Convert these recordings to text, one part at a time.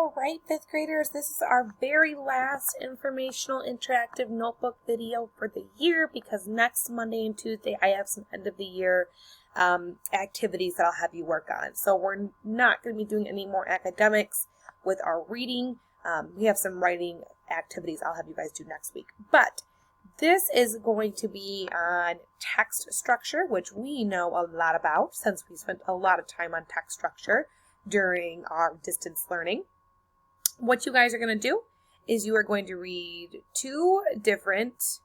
All right, fifth graders, this is our very last informational interactive notebook video for the year because next Monday and Tuesday I have some end of the year activities that I'll have you work on. So we're not going to be doing any more academics with our reading. We have some writing activities I'll have you guys do next week. But this is going to be on text structure, which we know a lot about since we spent a lot of time on text structure during our distance learning. What you guys are going to do is you are going to read two different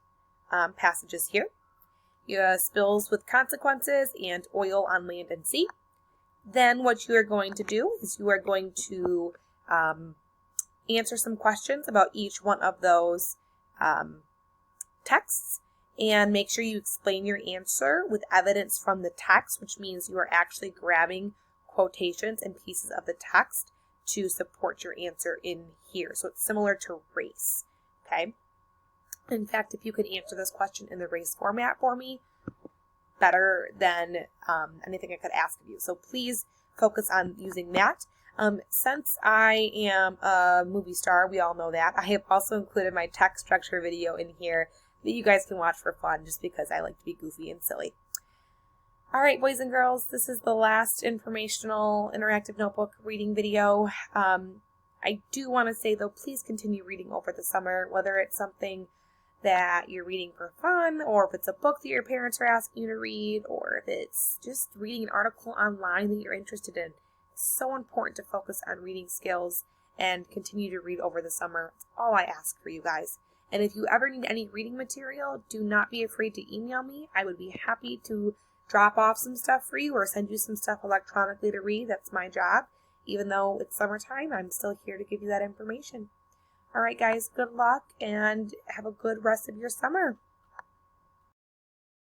passages here. You have spills with consequences and oil on land and sea. Then what you are going to do is you are going to answer some questions about each one of those texts and make sure you explain your answer with evidence from the text, which means you are actually grabbing quotations and pieces of the text to support your answer in here. So it's similar to race, okay? In fact, if you could answer this question in the race format for me, better than anything I could ask of you. So please focus on using that. Since I am a movie star, we all know that, I have also included my text structure video in here that you guys can watch for fun just because I like to be goofy and silly. All right, boys and girls, this is the last informational interactive notebook reading video. I do want to say, though, please continue reading over the summer, whether it's something that you're reading for fun, or if it's a book that your parents are asking you to read, or if it's just reading an article online that you're interested in. It's so important to focus on reading skills and continue to read over the summer. It's all I ask for you guys. And if you ever need any reading material, do not be afraid to email me. I would be happy to drop off some stuff for you or send you some stuff electronically to read. That's my job. Even though it's summertime, I'm still here to give you that information. All right, guys, good luck and have a good rest of your summer.